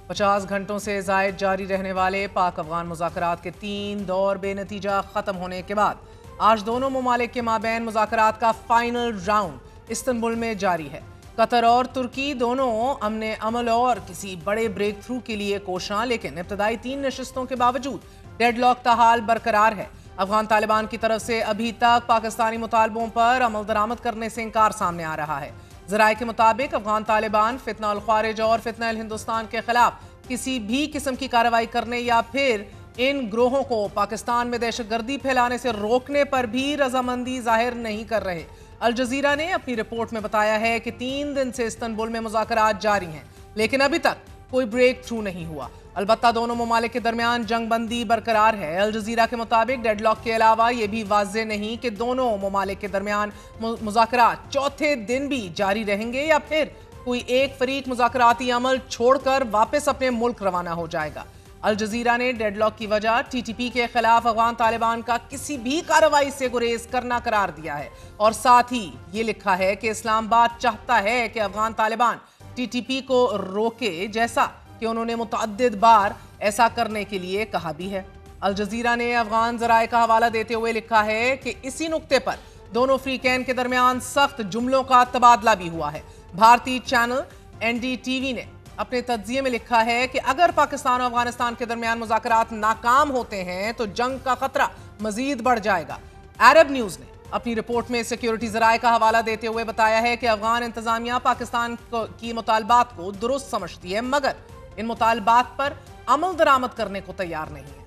50 घंटों से ज़ायद जारी रहने वाले पाक अफगान मुज़ाकरात के 3 दौर बेनतीजा ख़त्म होने के बाद आज दोनों ममालिक के माबैन मुज़ाकरात का फाइनल राउंड इस्तांबुल में जारी है। कतर और तुर्की दोनों अमन अमल और किसी बड़े ब्रेक थ्रू के लिए कोशां, लेकिन इब्तदाई 3 नशिस्तों के बावजूद डेडलॉक ताहाल बरकरार है। अफगान तालिबान की तरफ से अभी तक पाकिस्तानी मुतालबों पर अमल दरामद करने से इनकार सामने आ रहा है। ज़राए के मुताबिक अफगान तालिबान फितना अल ख्वारिज और फितना अल हिंदुस्तान के खिलाफ किसी भी किस्म की कार्रवाई करने या फिर इन ग्रोहों को पाकिस्तान में दहशतगर्दी फैलाने से रोकने पर भी रजामंदी जाहिर नहीं कर रहे। अल जजीरा ने अपनी रिपोर्ट में बताया है कि 3 दिन से इस्तांबुल में मुज़ाकरात जारी हैं, लेकिन अभी तक कोई ब्रेक थ्रू नहीं हुआ। अलबत्ता दोनों ममालिक के दरमियान जंग बंदी बरकरार है। अल जजीरा के मुताबिक डेडलॉक के अलावा ये भी वाज़े नहीं कि दोनों ममालिक के दरमियान मुज़ाकरात चौथे दिन भी जारी रहेंगे या फिर कोई एक फरीक मुज़ाकराती अमल छोड़कर वापस अपने मुल्क रवाना हो जाएगा। अल जजीरा ने डेडलॉक की वजह टीटीपी के खिलाफ अफगान तालिबान का किसी भी कार्रवाई से गुरेज करना करार दिया है और साथ ही ये लिखा है कि इस्लामाबाद चाहता है कि अफगान तालिबान टीटीपी को रोके, जैसा कि उन्होंने मुतअद्दिद बार ऐसा करने के लिए कहा भी है। अल जजीरा ने अफगान ज़राए का हवाला देते हुए लिखा है कि इसी नुक्ते पर दोनों फ्रीकैन के दरमियान सख्त जुमलों का तबादला भी हुआ है। भारतीय चैनल एनडीटीवी ने अपने तज्जिये में लिखा है कि अगर पाकिस्तान और अफगानिस्तान के दरमियान मुज़ाकरात नाकाम होते हैं तो जंग का खतरा मजीद बढ़ जाएगा। अरब न्यूज़ ने अपनी रिपोर्ट में सिक्योरिटी ज़राए का हवाला देते हुए बताया है कि अफगान इंतजामिया पाकिस्तान की मुतालबात को दुरुस्त समझती है, मगर इन मुतालबात पर अमल दरामद करने को तैयार नहीं है।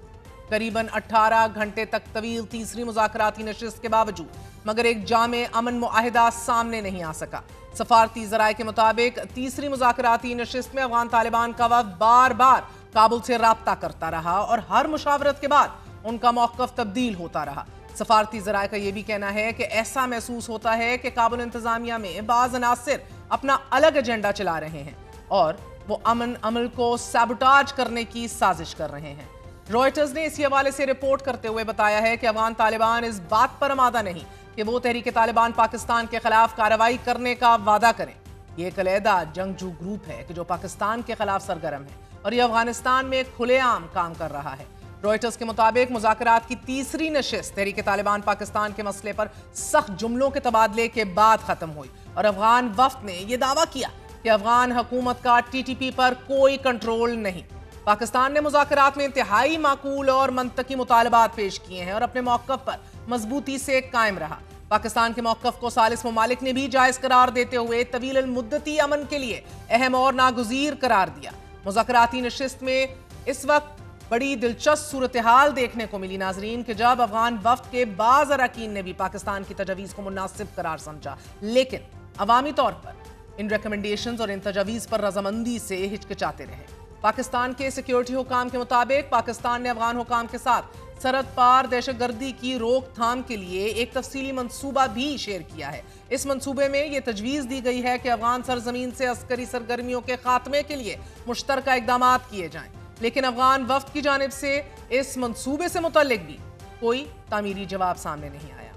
करीबन 18 घंटे तक तवील तीसरी मुज़ाकराती नशिस्त के बावजूद मगर एक जामे अमन मुआहिदा सामने नहीं आ सका। सफारती ज़राए के मुताबिक तीसरी मुज़ाकराती नशिस्त में अफगान तालिबान का वक्त बार बार काबुल से राब्ता करता रहा और हर मुशावरत के बाद उनका मौक़िफ़ तब्दील होता रहा। सफारती ज़राए का यह भी कहना है कि ऐसा महसूस होता है कि काबुल इंतजामिया में बाज़ अनासिर अपना अलग एजेंडा चला रहे हैं और वो अमन अमल को सैबोटाज करने की साजिश कर रहे हैं। रॉयटर्स ने इसी हवाले से रिपोर्ट करते हुए बताया है कि अफगान तालिबान इस बात पर आमादा नहीं कि वो तहरीक तालिबान पाकिस्तान के खिलाफ कार्रवाई करने का वादा करें। ये एक अलहदा जंगजू ग्रुप है कि जो पाकिस्तान के खिलाफ सरगर्म है और ये अफगानिस्तान में खुलेआम काम कर रहा है। रॉयटर्स के मुताबिक मुज़ाकरात की तीसरी नशिस्त तहरीक तालिबान पाकिस्तान के मसले पर सख्त जुमलों के तबादले के बाद खत्म हुई और अफगान वफ्द ने यह दावा किया कि अफगान हुकूमत का टीटीपी पर कोई कंट्रोल नहीं। पाकिस्तान ने मुज़ाकरात में इंतहाई माकूल और मंतकी मुतालबात पेश किए हैं और अपने मौक़िफ़ पर मजबूती से कायम रहा। पाकिस्तान के मौक़िफ़ को सालिस ममालिक ने भी जायज़ करार देते हुए तवील मुद्दती अमन के लिए अहम और नागुज़ीर करार दिया। मुज़ाकराती नशिस्त में इस वक्त बड़ी दिलचस्प सूरत हाल देखने को मिली नाजरीन कि जब अफगान वफ्द के बाज़ अरकान ने भी पाकिस्तान की तजवीज़ को मुनासिब करार समझा, लेकिन अवामी तौर पर इन रिकमेंडेशंस और इन तजवीज़ पर रजामंदी से हिचकिचाते रहे। पाकिस्तान के सिक्योरिटी हुकाम के मुताबिक पाकिस्तान ने अफगान हुकाम के साथ सरहद पार दहशतगर्दी की रोकथाम के लिए एक तफसीली मंसूबा भी शेयर किया है। इस मंसूबे में यह तजवीज़ दी गई है कि अफगान सरजमीन से अस्करी सरगर्मियों के खात्मे के लिए मुश्तरका इकदाम किए जाएं, लेकिन अफगान वफ्द की जानिब से इस मंसूबे से मुतल्लिक भी कोई तामीरी जवाब सामने नहीं आया।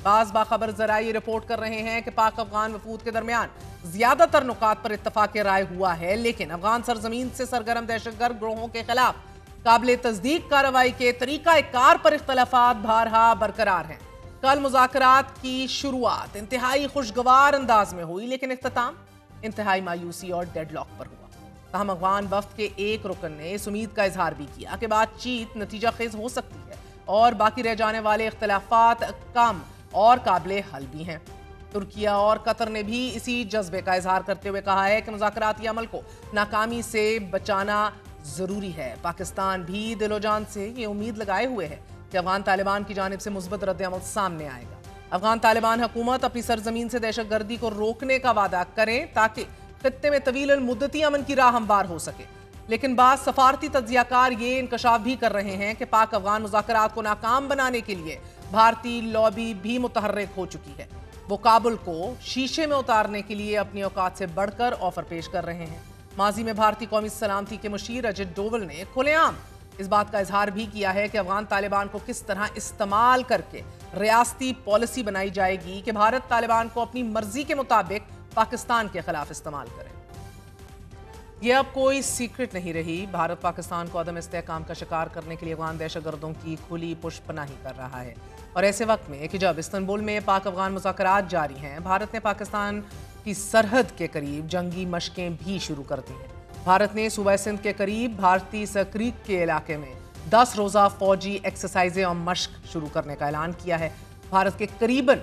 बाज़ बाखबर ज़राए ये रिपोर्ट कर रहे हैं कि पाक अफगान वफूद के दरमियान ज़्यादातर नुकात पर इत्तफाक़ राय हुआ है, लेकिन अफगान सरजमीन से सरगर्म दहशतगर्द ग्रोहों के खिलाफ काबिल तस्दीक कार्रवाई के तरीक़ाकार पर इख्तलाफात बहरहा बरकरार हैं। कल मुज़ाकरात की शुरुआत इंतहाई खुशगवार अंदाज में हुई, लेकिन इख्तिताम इंतहाई मायूसी और डेडलॉक पर हुआ। तहम अफगान वफ्द के एक रुकन ने इस उम्मीद का इजहार भी किया कि बातचीत नतीजा खेज हो सकती है और बाकी रह जाने वाले इख्तलाफात कम और काबिल हल भी हैं। तुर्किया और कतर ने भी इसी जज्बे का इजहार करते हुए कहा है कि मुज़ाकराती अमल को नाकामी से बचाना ज़रूरी है। पाकिस्तान भी दिलो जान से ये उम्मीद लगाए हुए है कि अफगान तालिबान की जानिब से मुस्बत रद्द-ए-अमल सामने आएगा। अफगान तालिबान हुकूमत अपनी सरजमीन से दहशतगर्दी को रोकने का वादा करें ताकि खित्ते में तवील मुद्दती अमन की राह हमवार हो सके, लेकिन बाद सफारती तज्जियाकार ये इंकशाफ भी कर रहे हैं कि पाक अफगान मुज़ाकरात को नाकाम बनाने के लिए भारतीय लॉबी भी मुतहर्रिक हो चुकी है। वो काबुल को शीशे में उतारने के लिए अपनी औकात से बढ़कर ऑफर पेश कर रहे हैं। माजी में भारतीय कौमी सलामती के मुशीर अजित डोवल ने खुलेआम इस बात का इजहार भी किया है कि अफगान तालिबान को किस तरह इस्तेमाल करके रियासती पॉलिसी बनाई जाएगी कि भारत तालिबान को अपनी मर्जी के मुताबिक पाकिस्तान के खिलाफ इस्तेमाल करे। ये अब कोई सीक्रेट नहीं रही, भारत पाकिस्तान को अदम इस्तेहकाम का शिकार करने के लिए अफगान दहशतगर्दों की खुली पुष्पनाही कर रहा है। और ऐसे वक्त में कि जब इस्तांबुल में पाक अफगान मुज़ाकरात जारी हैं, भारत ने पाकिस्तान की सरहद के करीब जंगी मशकें भी शुरू कर दी हैं। भारत ने सूबा सिंध के करीब भारतीय सक्रीक के इलाके में 10 रोज़ा फौजी एक्सरसाइजें और मशक शुरू करने का ऐलान किया है। भारत के करीबन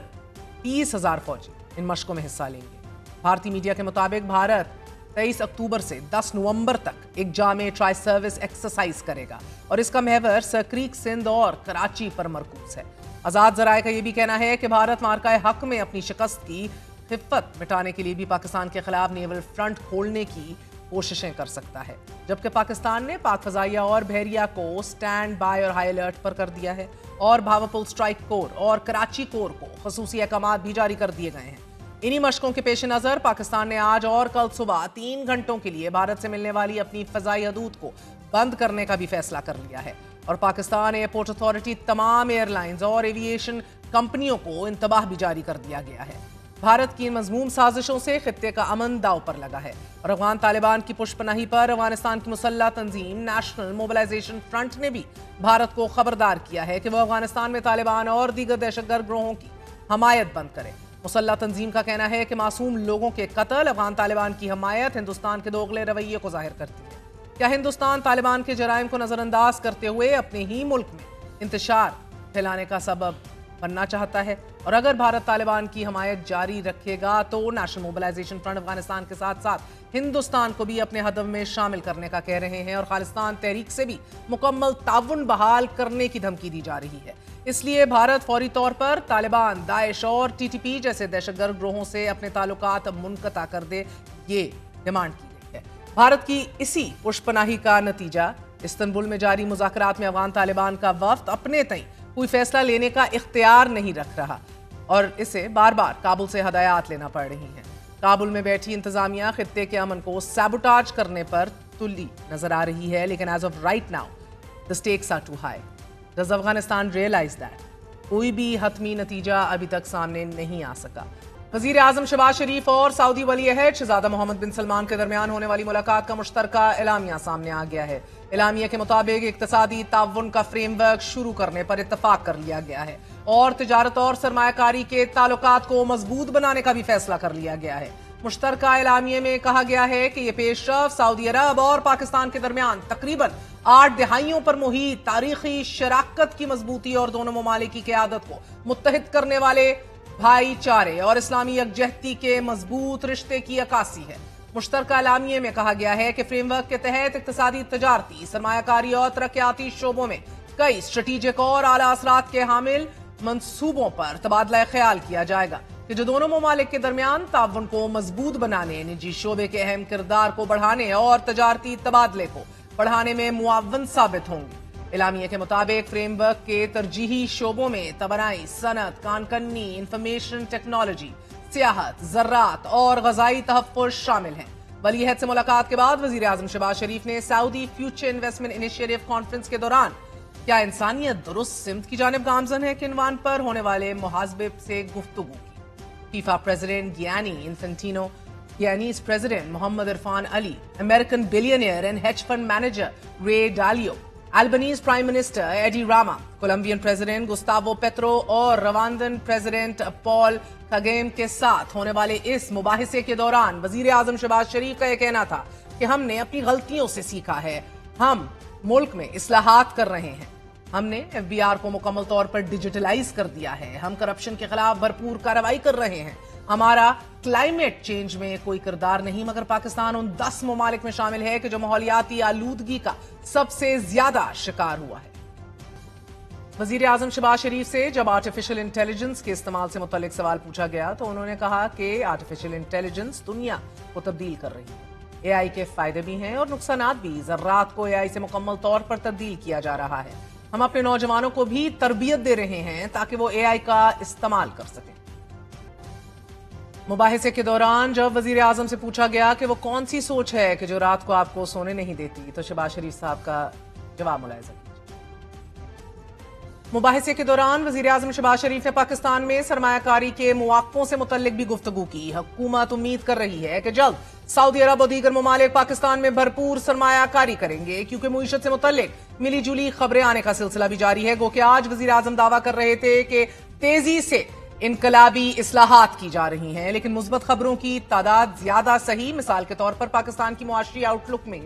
30,000 फौजी इन मशकों में हिस्सा लेंगे। भारतीय मीडिया के मुताबिक भारत 23 अक्टूबर से 10 नवंबर तक एक जामे ट्राई सर्विस एक्सरसाइज करेगा और इसका महवर सक्रीक, सिंध और कराची पर मरकूज है। आज़ाद ज़राए का यह भी कहना है कि भारत मार्का हक में अपनी शिकस्त की खिफ़्फ़त मिटाने के लिए भी पाकिस्तान के खिलाफ नेवल फ्रंट खोलने की कोशिशें कर सकता है, जबकि पाकिस्तान ने पाक फजाइया और बहरिया को स्टैंड बाय और हाई अलर्ट पर कर दिया है और भावलपुर स्ट्राइक कोर और कराची कोर को खसूसी अहकामात भी जारी कर दिए गए हैं। इन्हीं मशकों के पेश नज़र पाकिस्तान ने आज और कल सुबह 3 घंटों के लिए भारत से मिलने वाली अपनी फजाई हदूद को बंद करने का भी फैसला कर लिया है और पाकिस्तान एयरपोर्ट अथॉरिटी तमाम एयरलाइंस और एविएशन कंपनियों को इंतबाह भी जारी कर दिया गया है। भारत की इन मज़मूम साजिशों से खित्ते का अमन दाव पर लगा है और अफगान तालिबान की पुष्पनाही पर अफगानिस्तान की मुसल्लह तंजीम नेशनल मोबिलाइजेशन फ्रंट ने भी भारत को खबरदार किया है कि वह अफगानिस्तान में तालिबान और दीगर दहशतगर्द ग्रोहों की हमायत बंद करे। मुसल्लह तंजीम का कहना है कि मासूम लोगों के कत्ल, अफगान तालिबान की हमायत हिंदुस्तान के दोगले रवैये को जाहिर करती है। क्या हिंदुस्तान तालिबान के जराइम को नज़रअंदाज करते हुए अपने ही मुल्क में इंतशार फैलाने का सबब बनना चाहता है? और अगर भारत तालिबान की हमायत जारी रखेगा तो नेशनल मोबिलाइजेशन फ्रंट अफगानिस्तान के साथ साथ हिंदुस्तान को भी अपने हदफ में शामिल करने का कह रहे हैं और खालिस्तान तहरीक से भी मुकम्मल ताउन बहाल करने की धमकी दी जा रही है। इसलिए भारत फौरी तौर पर तालिबान, दाइश और टीटीपी जैसे दहशतगर्द ग्रोहों से अपने ताल्लुकात मुनक़ता कर दे, ये डिमांड की गई है। भारत की इसी पुष्पनाही का नतीजा इस्तांबुल में जारी मुज़ाकरात में अफगान तालिबान का वफ्द अपने तय कोई फैसला लेने का इख्तियार नहीं रख रहा और इसे बार बार काबुल से हदायत लेना पड़ रही हैं। काबुल में बैठी इंतजामिया खित्ते के अमन को सैबोटाज करने पर तुल्ली नजर आ रही है, लेकिन as of right now the stakes are too high. Does Afghanistan realise that? कोई भी हतमी नतीजा अभी तक सामने नहीं आ सका। वजीर आजम शहबाज शरीफ और सऊदी वली अहद शहजादा मोहम्मद बिन सलमान के दरमियान होने वाली मुलाकात का मुश्तरका एलामिया सामने आ गया है। एलामिया के मुताबिक इक्तसादी ताउन का फ्रेमवर्क शुरू करने पर इत्तफाक कर लिया गया है और तिजारत और सरमायाकारी के ताल्लुकात को मजबूत बनाने का भी फैसला कर लिया गया है। मुश्तरका एलामिया में कहा गया है कि यह पेशरफ सऊदी अरब और पाकिस्तान के दरमियान तकरीबन 8 दहाइयों पर मुहित तारीखी शराकत की मजबूती और दोनों ममालिक की क़यादत को मुत्तहिद करने वाले भाईचारे और इस्लामी यकजहती के मजबूत रिश्ते की अक्कासी है। मुश्तरका एलामिया में कहा गया है कि फ्रेमवर्क के तहत इक्तसादी, तजारती, सरमायाकारी और तरक्याती शोबों में कई स्ट्रेटेजिक और आला असरात के हामिल मंसूबों पर तबादला ख्याल किया जाएगा कि जो दोनों ममालिक के दरमियान ताउन को मजबूत बनाने, निजी शोबे के अहम किरदार को बढ़ाने और तजारती तबादले को बढ़ाने में मुआवन साबित होंगे। एलामिया के मुताबिक फ्रेमवर्क के तरजीही शोबों में तवानाई, सनत, कानकन्नी, इंफॉर्मेशन टेक्नोलॉजी, सियाहत, ज़राअत और ग़ज़ाई तहफ़्फ़ुज़ शामिल हैं। वली अहद से मुलाकात के बाद वज़ीर आज़म शहबाज शरीफ ने Saudi future investment initiative conference के दौरान क्या इंसानियत दुरुस्त सिमत की जानिब गामज़न है कि इनवान पर होने वाले मुहासबे से गुफ्तगू की। FIFA president Gianni Infantino, Guyanese president Mohamed Irfaan Ali, American billionaire and hedge fund manager Ray Dalio, Albanian prime minister Edi Rama, Colombian president Gustavo Petro और रवांडन प्रेसिडेंट पॉल कगेम के साथ होने वाले इस मुबाहिसे के दौरान वजीर आजम शहबाज शरीफ का यह कहना था कि हमने अपनी गलतियों से सीखा है, हम मुल्क में इस्लाहात कर रहे हैं, हमने FBI को मुकम्मल तौर पर डिजिटलाइज कर दिया है, हम करप्शन के खिलाफ भरपूर कार्रवाई कर रहे हैं, हमारा क्लाइमेट चेंज में कोई किरदार नहीं, मगर पाकिस्तान उन 10 ममालिक में शामिल है कि जो माहौलियाती आलूदगी का सबसे ज्यादा शिकार हुआ है। वजीर आजम शहबाज शरीफ से जब आर्टिफिशियल इंटेलिजेंस के इस्तेमाल से मुतल्लिक सवाल पूछा गया तो उन्होंने कहा कि आर्टिफिशियल इंटेलिजेंस दुनिया को तब्दील कर रही है। AI के फायदे भी हैं और नुकसानात भी। ज़र्रात को AI से मुकम्मल तौर पर तब्दील किया जा रहा है। हम अपने नौजवानों को भी तरबियत दे रहे हैं ताकि वो AI का इस्तेमाल कर सकें। मुबाहिसे के दौरान जब वजीर आजम से पूछा गया कि वो कौन सी सोच है कि जो रात को आपको सोने नहीं देती, तो शहबाज शरीफ साहब का जवाब मुलाहिजा कीजिए। मुबाहिसे के दौरान वज़ीर-ए-आज़म शहबाज शरीफ ने पाकिस्तान में सरमायाकारी के मौक़िफ़ों से मुतल्लिक भी गुफ्तगू की। हुकूमत उम्मीद कर रही है कि जल्द सऊदी अरब और दीगर ममालिक पाकिस्तान में भरपूर सरमायाकारी करेंगे, क्योंकि मुईशत से मुतल्लिक मिली जुली खबरें आने का सिलसिला भी जारी है। गो कि आज वज़ीर-ए-आज़म दावा कर रहे थे कि तेजी से इनकलाबी इस्लाहात की जा रही हैं, लेकिन मुस्बत खबरों की तादाद ज्यादा सही। मिसाल के तौर पर पाकिस्तान की मुआशरी आउटलुक में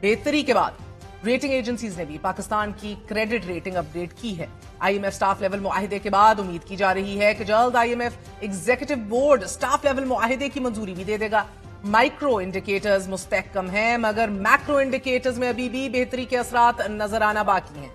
बेहतरी के बाद रेटिंग एजेंसीज ने भी पाकिस्तान की क्रेडिट रेटिंग अपडेट की है। IMF स्टाफ लेवल मुआहिदे के बाद उम्मीद की जा रही है कि जल्द IMF executive board staff level मुआहिदे की मंजूरी भी दे देगा। माइक्रो इंडिकेटर्स मुस्तहकम हैं, मगर मैक्रो इंडिकेटर्स में अभी भी बेहतरी के असरात नजर आना बाकी हैं।